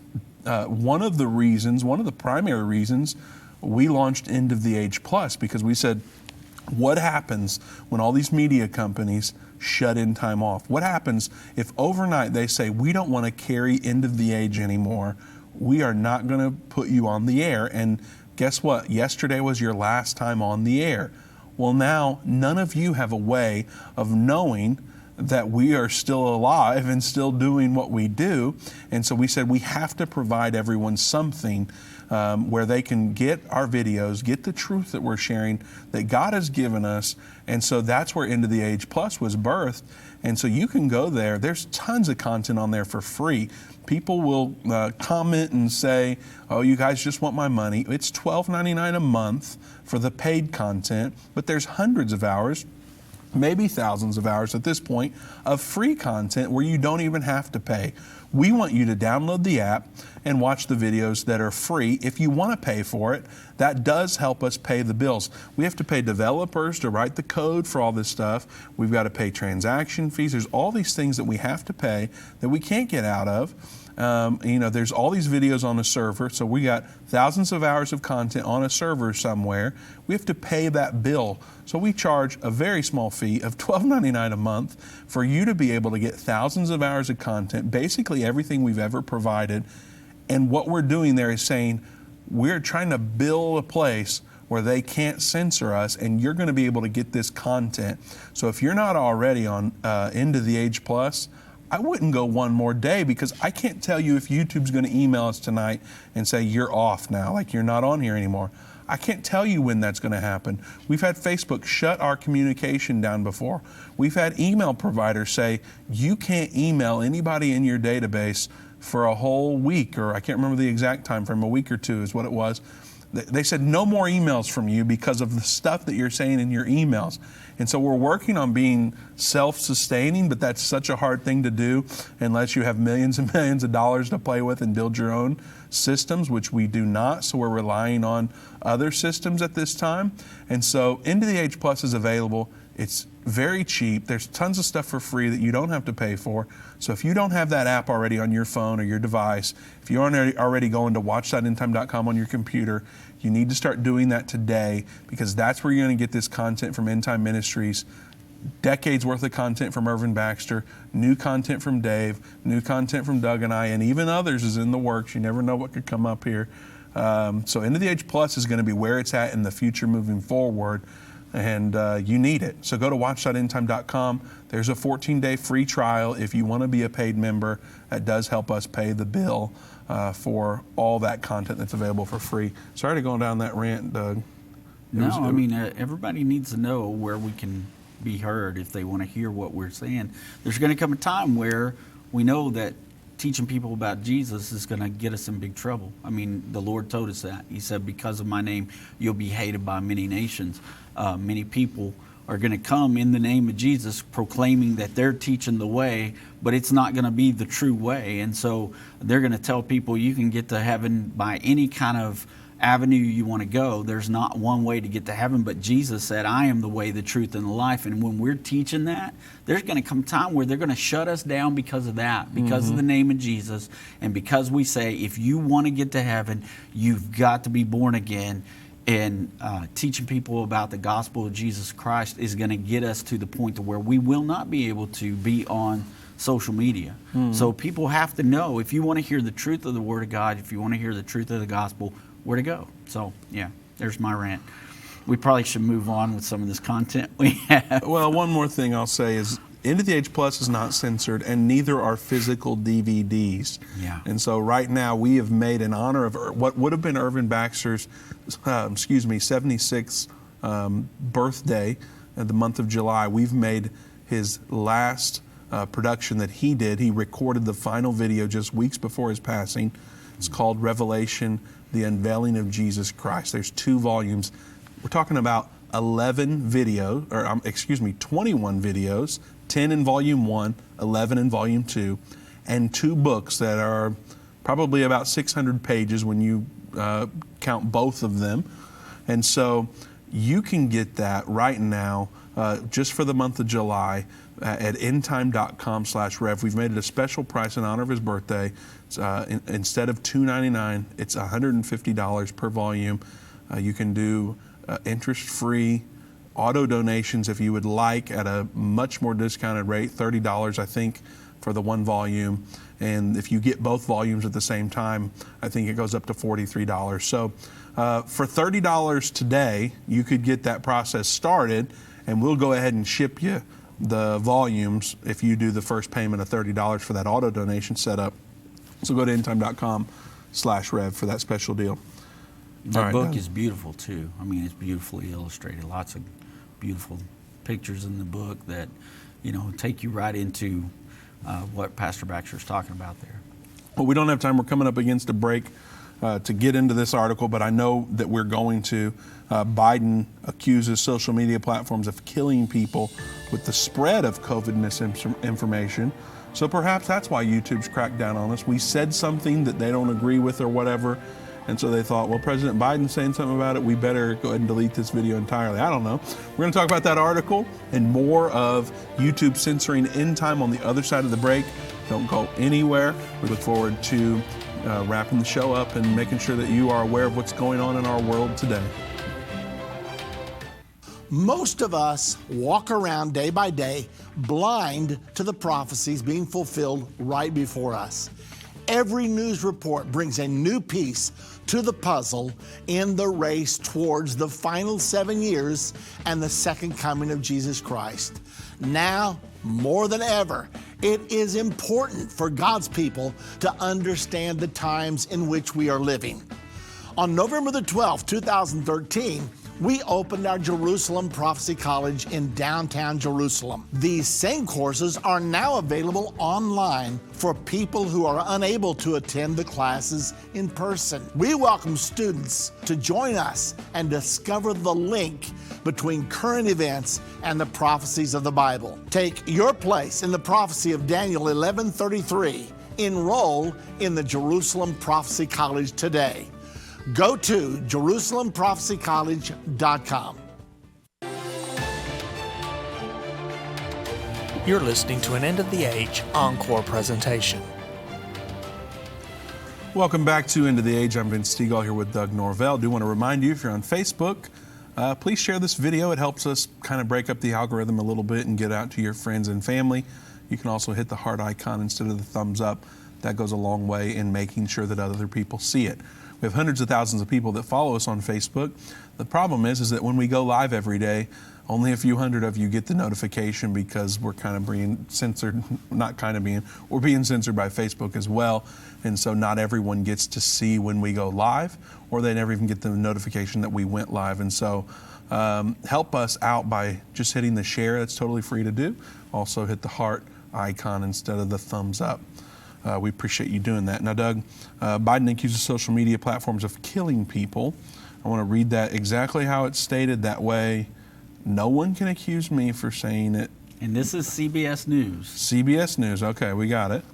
one of the primary reasons we launched End of the Age Plus, because we said, what happens when all these media companies shut Endtime off? What happens if overnight they say, we don't want to carry End of the Age anymore? We are not going to put you on the air. And guess what? Yesterday was your last time on the air. Well, now none of you have a way of knowing that we are still alive and still doing what we do. And so we said we have to provide everyone something where they can get our videos, get the truth that we're sharing, that God has given us. And so that's where End of the Age Plus was birthed. And so you can go there. There's tons of content on there for free. People will comment and say, oh, you guys just want my money. It's $12.99 a month for the paid content, but there's hundreds of hours, maybe thousands of hours at this point, of free content where you don't even have to pay. We want you to download the app and watch the videos that are free. If you want to pay for it, that does help us pay the bills. We have to pay developers to write the code for all this stuff. We've got to pay transaction fees. There's all these things that we have to pay that we can't get out of. There's all these videos on a server, so we got thousands of hours of content on a server somewhere. We have to pay that bill. So we charge a very small fee of $12.99 a month for you to be able to get thousands of hours of content, basically everything we've ever provided. And what we're doing there is saying, we're trying to build a place where they can't censor us, and you're going to be able to get this content. So if you're not already on End of the Age Plus, I wouldn't go one more day, because I can't tell you if YouTube's going to email us tonight and say you're off now, like you're not on here anymore. I can't tell you when that's going to happen. We've had Facebook shut our communication down before. We've had email providers say you can't email anybody in your database for a whole week, or I can't remember the exact time frame, a week or two is what it was. They said no more emails from you because of the stuff that you're saying in your emails. And so we're working on being self-sustaining, but that's such a hard thing to do unless you have millions and millions of dollars to play with and build your own systems, which we do not. So we're relying on other systems at this time. And so End of the Age Plus is available. It's very cheap. There's tons of stuff for free that you don't have to pay for. So if you don't have that app already on your phone or your device, if you aren't already going to watch.endtime.com on your computer, you need to start doing that today, because that's where you're going to get this content from Endtime Ministries. Decades worth of content from Irvin Baxter, new content from Dave, new content from Doug and I, and even others is in the works. You never know what could come up here. So End of the Age Plus is going to be where it's at in the future moving forward. And you need it. So go to watch.endtime.com. There's a 14-day free trial if you want to be a paid member. That does help us pay the bill. for all that content that's available for free. Sorry to go down that rant, Doug. Everybody needs to know where we can be heard if they want to hear what we're saying. There's going to come a time where we know that teaching people about Jesus is going to get us in big trouble. I mean, the Lord told us that. He said, because of my name, you'll be hated by many nations. Many people are going to come in the name of Jesus proclaiming that they're teaching the way, but it's not going to be the true way. And so they're going to tell people you can get to heaven by any kind of avenue you want to go. There's not one way to get to heaven, but Jesus said, I am the way, the truth, and the life. And when we're teaching that, there's going to come time where they're going to shut us down because of that, because of the name of Jesus, and because we say, if you want to get to heaven, you've got to be born again. And teaching people about the gospel of Jesus Christ is going to get us to the point to where we will not be able to be on social media. So people have to know, if you want to hear the truth of the Word of God, if you want to hear the truth of the gospel, where to go. So, yeah, there's my rant. We probably should move on with some of this content we have. Well, one more thing I'll say is End of the Age Plus is not censored, and neither are physical DVDs. Yeah. And so right now we have made, in honor of what would have been Irvin Baxter's 76th birthday in the month of July, we've made his last production that he did. He recorded the final video just weeks before his passing. It's called Revelation, the Unveiling of Jesus Christ. There's 2 volumes. We're talking about 21 videos, 10 in volume 1, 11 in volume 2, and 2 books that are probably about 600 pages when you count both of them. And so you can get that right now just for the month of July at endtime.com/rev. We've made it a special price in honor of his birthday. Instead of $2.99, it's $150 per volume. You can do interest-free auto donations if you would like at a much more discounted rate, $30 I think for the 1 volume. And if you get both volumes at the same time, I think it goes up to $43. So for $30 today, you could get that process started, and we'll go ahead and ship you the volumes if you do the first payment of $30 for that auto donation setup. So go to endtime.com/rev for that special deal. The book is beautiful too. I mean, it's beautifully illustrated. Lots of beautiful pictures in the book that, take you right into what Pastor Baxter is talking about there. Well, we don't have time. We're coming up against a break to get into this article, but I know that we're going to. Biden accuses social media platforms of killing people with the spread of COVID misinformation. So perhaps that's why YouTube's cracked down on us. We said something that they don't agree with or whatever, and so they thought, well, President Biden's saying something about it, we better go ahead and delete this video entirely. I don't know. We're going to talk about that article and more of YouTube censoring Endtime on the other side of the break. Don't go anywhere. We look forward to wrapping the show up and making sure that you are aware of what's going on in our world today. Most of us walk around day by day blind to the prophecies being fulfilled right before us. Every news report brings a new piece to the puzzle in the race towards the final 7 years and the second coming of Jesus Christ. Now, more than ever, it is important for God's people to understand the times in which we are living. On November the 12th, 2013, we opened our Jerusalem Prophecy College in downtown Jerusalem. These same courses are now available online for people who are unable to attend the classes in person. We welcome students to join us and discover the link between current events and the prophecies of the Bible. Take your place in the prophecy of Daniel 11:33. Enroll in the Jerusalem Prophecy College today. Go to JerusalemProphecyCollege.com. You're listening to an End of the Age encore presentation. Welcome back to End of the Age. I'm Vince Stegall here with Doug Norvell. I do want to remind you, if you're on Facebook, please share this video. It helps us kind of break up the algorithm a little bit and get out to your friends and family. You can also hit the heart icon instead of the thumbs up. That goes a long way in making sure that other people see it. We have hundreds of thousands of people that follow us on Facebook. The problem is that when we go live every day, Only a few hundred of you get the notification because we're kind of being censored, we're being censored by Facebook as well. And so not everyone gets to see when we go live, or they never even get the notification that we went live. And so help us out by just hitting the share. That's totally free to do. Also hit the heart icon instead of the thumbs up. We appreciate you doing that. Now, Doug, Biden accuses social media platforms of killing people. I want to read that exactly how it's stated. That way, no one can accuse me for saying it. And this is CBS News. CBS News. Okay, we got it.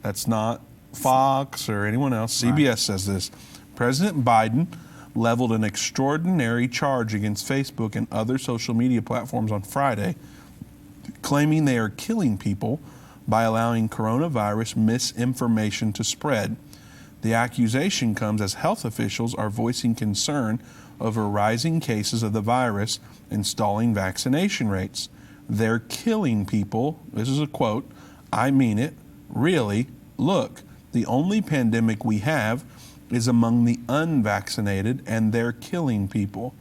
That's not Fox or anyone else. CBS Right. says this. President Biden leveled an extraordinary charge against Facebook and other social media platforms on Friday, claiming they are killing people by allowing coronavirus misinformation to spread. The accusation comes as health officials are voicing concern over rising cases of the virus and stalling vaccination rates. They're killing people. This is a quote. I mean it. Really. Look, the only pandemic we have is among the unvaccinated, and they're killing people.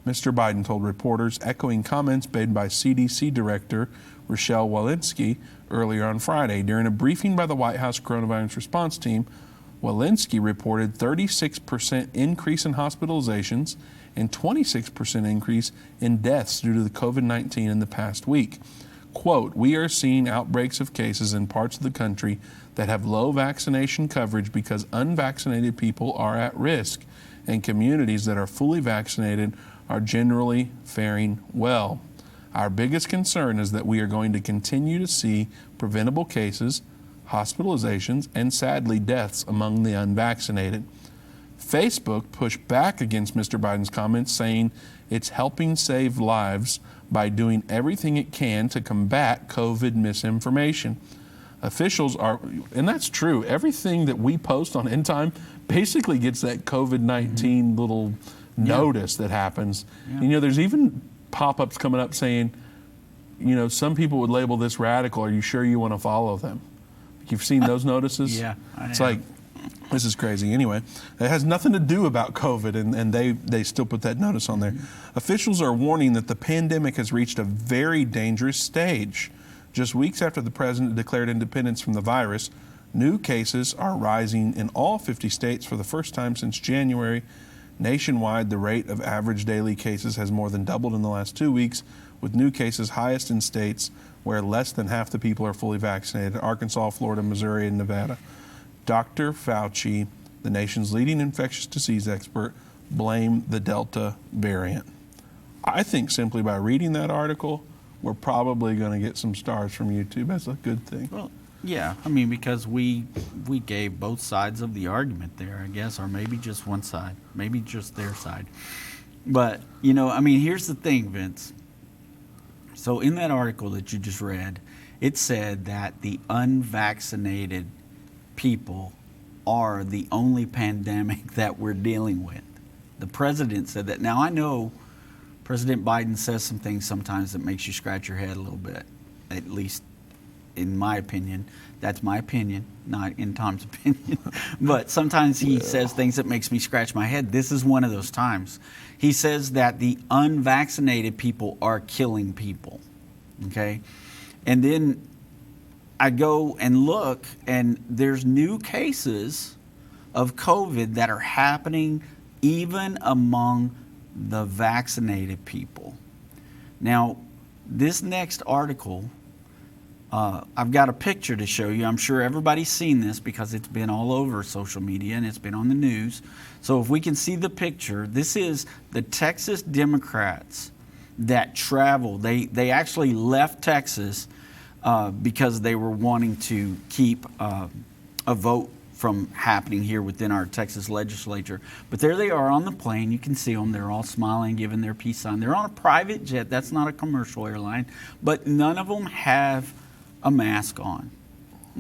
Mr. Biden told reporters, echoing comments made by CDC Director Rochelle Walensky earlier on Friday. During a briefing by the White House coronavirus response team, Walensky reported 36% increase in hospitalizations and 26% increase in deaths due to the COVID-19 in the past week. Quote, we are seeing outbreaks of cases in parts of the country that have low vaccination coverage because unvaccinated people are at risk, and communities that are fully vaccinated are generally faring well. Our biggest concern is that we are going to continue to see preventable cases, hospitalizations, and sadly deaths among the unvaccinated. Facebook pushed back against Mr. Biden's comments, saying it's helping save lives by doing everything it can to combat COVID misinformation. Officials are, and that's true, everything that we post on Endtime basically gets that COVID-19 little notice that happens. Yeah. You know, there's even pop-ups coming up saying, you know, some people would label this radical. Are you sure you want to follow them? You've seen those notices? Yeah, It's like, this is crazy. Anyway, it has nothing to do about COVID, and they still put that notice on there. Officials are warning that the pandemic has reached a very dangerous stage. Just weeks after the president declared independence from the virus, new cases are rising in all 50 states for the first time since January. Nationwide, the rate of average daily cases has more than doubled in the last 2 weeks, with new cases highest in states where less than half the people are fully vaccinated: Arkansas, Florida, Missouri, and Nevada. Dr. Fauci, the nation's leading infectious disease expert, blamed the Delta variant. I think simply by reading that article, we're probably going to get some stars from YouTube. That's a good thing. Well, yeah, I mean, because we gave both sides of the argument there, I guess, or maybe just one side, maybe just their side. But, you know, I mean, here's the thing, Vince. So in that article that you just read, it said that the unvaccinated people are the only pandemic that we're dealing with. The president said that. Now, I know President Biden says some things sometimes that makes you scratch your head a little bit, at least in my opinion. That's my opinion, not in Tom's opinion. But sometimes he says things that makes me scratch my head. This is one of those times. He says that the unvaccinated people are killing people, okay? And then I go and look, and there's new cases of COVID that are happening even among the vaccinated people. Now, this next article, I've got a picture to show you. I'm sure everybody's seen this because it's been all over social media and it's been on the news. So if we can see the picture, this is the Texas Democrats that traveled. They actually left Texas because they were wanting to keep a vote from happening here within our Texas legislature. But there they are on the plane. You can see them. They're all smiling, giving their peace sign. They're on a private jet. That's not a commercial airline. But none of them have a mask on.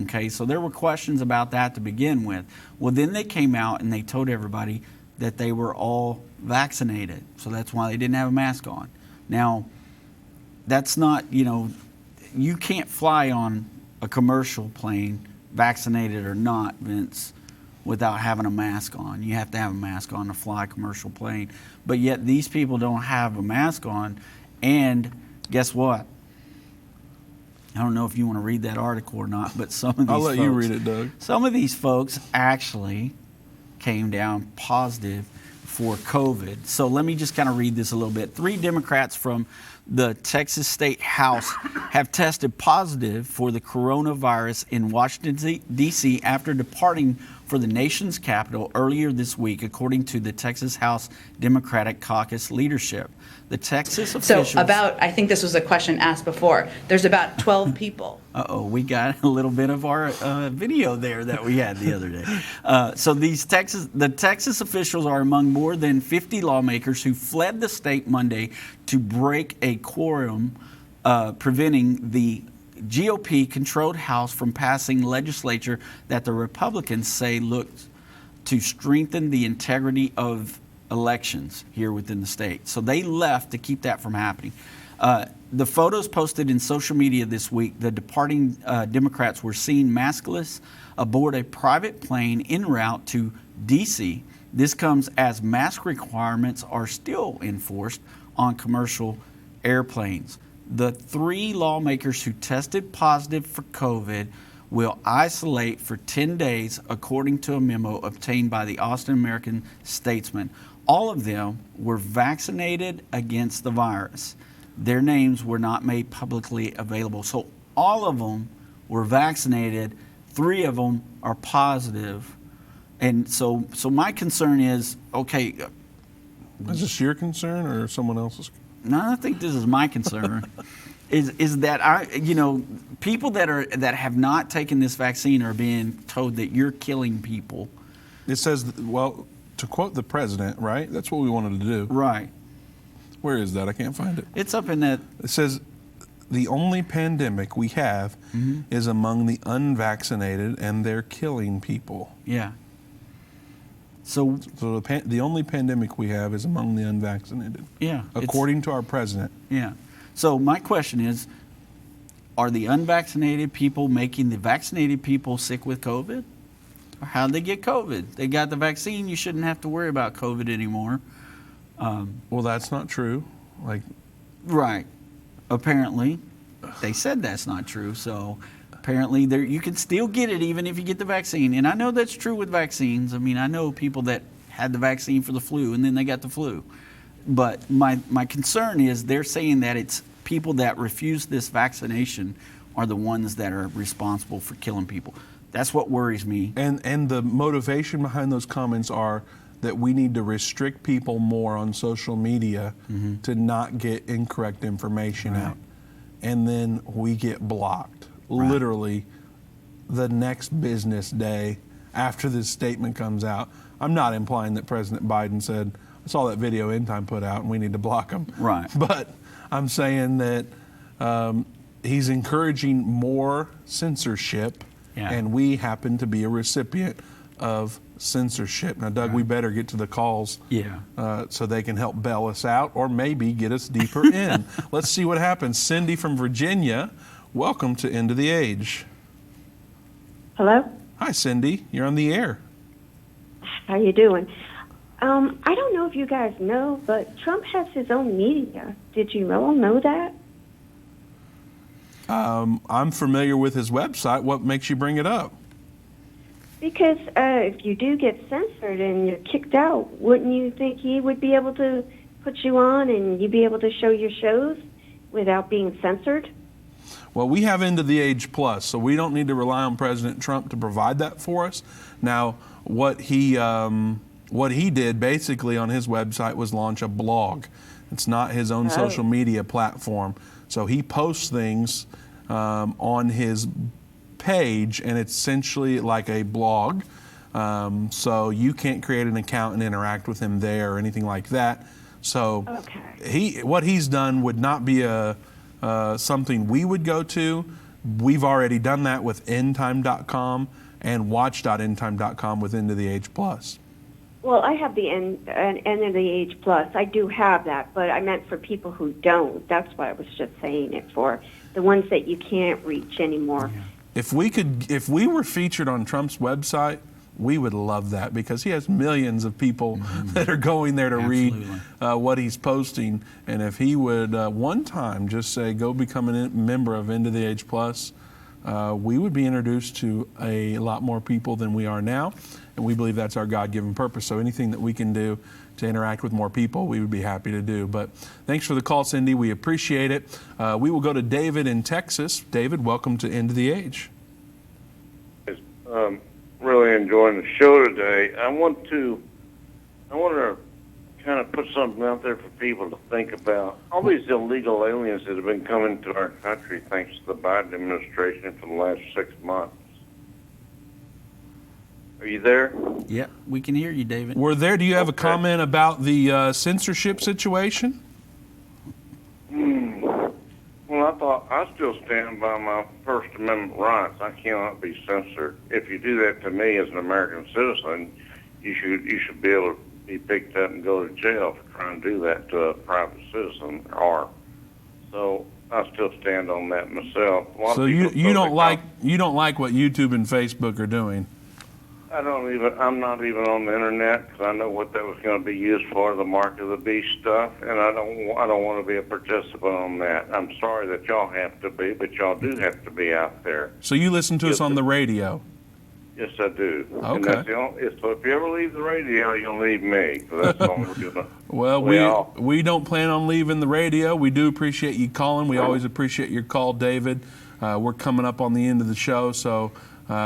Okay, so there were questions about that to begin with. Well, then they came out and they told everybody that they were all vaccinated. So that's why they didn't have a mask on. Now, that's not, you can't fly on a commercial plane, vaccinated or not, Vince, without having a mask on. You have to have a mask on to fly a commercial plane. But yet these people don't have a mask on, And guess what? I don't know if you want to read that article or not, but some of these I'll let folks, you read it, Doug. Some of these folks actually came down positive for COVID. So let me just kind of read this a little bit. 3 Democrats from the Texas State House have tested positive for the coronavirus in Washington, D.C. after departing for the nation's capital earlier this week, according to the Texas House Democratic Caucus leadership. The Texas officials... So I think this was a question asked before, there's about 12 people. Uh-oh, we got a little bit of our video there that we had the other day. So the Texas officials are among more than 50 lawmakers who fled the state Monday to break a quorum, preventing the GOP-controlled House from passing legislation that the Republicans say looked to strengthen the integrity of elections here within the state. So they left to keep that from happening. The photos posted in social media this week, the departing Democrats were seen maskless aboard a private plane en route to D.C. This comes as mask requirements are still enforced on commercial airplanes. The 3 lawmakers who tested positive for COVID will isolate for 10 days, according to a memo obtained by the Austin American-Statesman. All of them were vaccinated against the virus. Their names were not made publicly available. So all of them were vaccinated. 3 of them are positive. And so my concern is, okay. Is this your concern or someone else's? No, I think this is my concern. is that people that have not taken this vaccine are being told that you're killing people. It says, well, to quote the president, right? That's what we wanted to do. Right. Where is that? I can't find it. It's up in that. It says, the only pandemic we have is among the unvaccinated, and they're killing people. Yeah. So the only pandemic we have is among the unvaccinated. Yeah. According to our president. Yeah. So my question is, are the unvaccinated people making the vaccinated people sick with COVID? Or how'd they get COVID? They got the vaccine. You shouldn't have to worry about COVID anymore. Well, that's not true. Right. Apparently, they said that's not true. So apparently, you can still get it even if you get the vaccine. And I know that's true with vaccines. I mean, I know people that had the vaccine for the flu and then they got the flu. But my concern is they're saying that it's people that refuse this vaccination are the ones that are responsible for killing people. That's what worries me. And the motivation behind those comments are that we need to restrict people more on social media to not get incorrect information out. And then we get blocked. Right. Literally the next business day after this statement comes out. I'm not implying that President Biden said, I saw that video Endtime put out and we need to block him. Right. But I'm saying that he's encouraging more censorship, and we happen to be a recipient of censorship. Now, Doug, we better get to the calls so they can help bail us out or maybe get us deeper in. Let's see what happens. Cindy from Virginia, welcome to End of the Age. Hello? Hi, Cindy. You're on the air. How you doing? I don't know if you guys know, but Trump has his own media. Did you all know that? I'm familiar with his website. What makes you bring it up? Because if you do get censored and you're kicked out, wouldn't you think he would be able to put you on and you'd be able to show your shows without being censored? Well, we have End of the Age Plus, so we don't need to rely on President Trump to provide that for us. Now, what he did basically on his website was launch a blog. It's not his own social media platform. So he posts things on his page, and it's essentially like a blog. So you can't create an account and interact with him there or anything like that. So what he's done would not be something we would go to. We've already done that with endtime.com and watch.endtime.com with End of the Age Plus. Well, I have the End of the Age Plus. I do have that, but I meant for people who don't. That's why I was just saying it for the ones that you can't reach anymore. If we were featured on Trump's website, we would love that because he has millions of people that are going there to read what he's posting. And if he would one time just say, go become a member of End of the Age Plus, we would be introduced to a lot more people than we are now. And we believe that's our God-given purpose. So anything that we can do to interact with more people, we would be happy to do. But thanks for the call, Cindy. We appreciate it. We will go to David in Texas. David, welcome to End of the Age. Really enjoying the show today. I want to kind of put something out there for people to think about. All these illegal aliens that have been coming to our country thanks to the Biden administration for the last 6 months. Are you there? Yep, we can hear you, David. We're there. Do you have a comment about the censorship situation? Well, I still stand by my First Amendment rights. I cannot be censored. If you do that to me as an American citizen, you should be able to be picked up and go to jail for trying to do that to a private citizen. So I still stand on that myself. So you don't like what YouTube and Facebook are doing? I'm not even on the internet because I know what that was going to be used for, the mark of the beast stuff, and I don't want to be a participant on that. I'm sorry that y'all have to be, but y'all do have to be out there. So you listen to us on the radio? Yes, I do. Okay. And that's so if you ever leave the radio, you'll leave me. So that's all we're doing. Well, we don't plan on leaving the radio. We do appreciate you calling. We always appreciate your call, David. We're coming up on the end of the show, so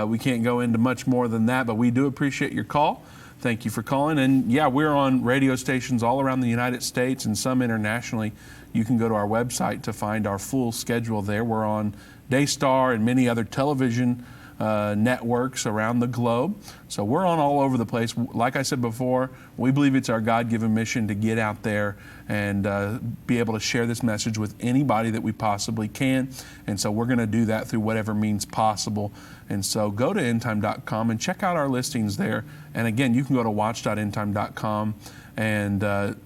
we can't go into much more than that, but we do appreciate your call. Thank you for calling. And yeah, we're on radio stations all around the United States and some internationally. You can go to our website to find our full schedule there. We're on Daystar and many other television networks around the globe. So we're on all over the place. Like I said before, we believe it's our God-given mission to get out there and be able to share this message with anybody that we possibly can. And so we're going to do that through whatever means possible. And so go to endtime.com and check out our listings there. And again, you can go to watch.endtime.com and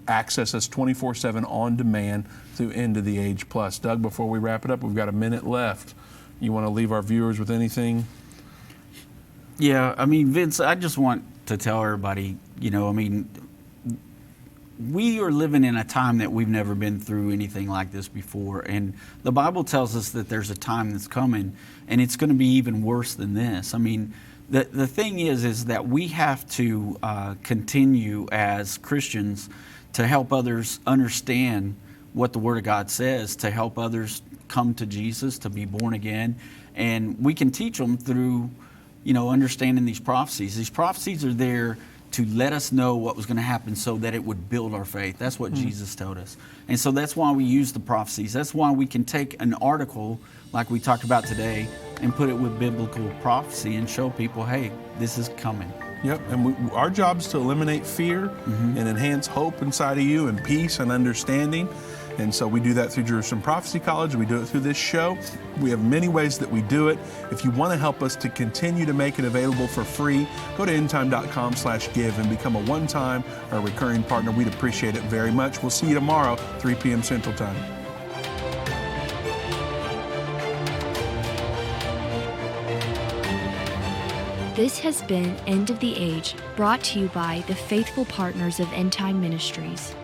access us 24/7 on demand through End of the Age Plus. Doug, before we wrap it up, we've got a minute left. You want to leave our viewers with anything? Yeah, I mean, Vince, I just want to tell everybody, we are living in a time that we've never been through anything like this before. And the Bible tells us that there's a time that's coming, and it's going to be even worse than this. I mean, the thing is that we have to continue as Christians to help others understand what the Word of God says, to help others come to Jesus, to be born again. And we can teach them through understanding these prophecies. These prophecies are there to let us know what was going to happen so that it would build our faith. That's what Jesus told us. And so that's why we use the prophecies. That's why we can take an article like we talked about today and put it with biblical prophecy and show people, hey, this is coming. Yep, and our job is to eliminate fear and enhance hope inside of you and peace and understanding. And so we do that through Jerusalem Prophecy College. We do it through this show. We have many ways that we do it. If you want to help us to continue to make it available for free, go to endtime.com/give and become a one-time or recurring partner. We'd appreciate it very much. We'll see you tomorrow, 3 p.m. Central Time. This has been End of the Age, brought to you by the faithful partners of Endtime Ministries.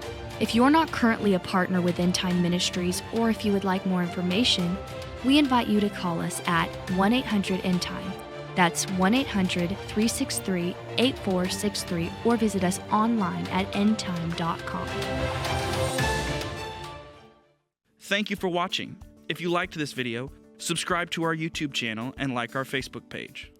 If you're not currently a partner with Endtime Ministries, or if you would like more information, we invite you to call us at 1-800-ENDTIME. That's 1-800-363-8463, or visit us online at endtime.com. Thank you for watching. If you liked this video, subscribe to our YouTube channel and like our Facebook page.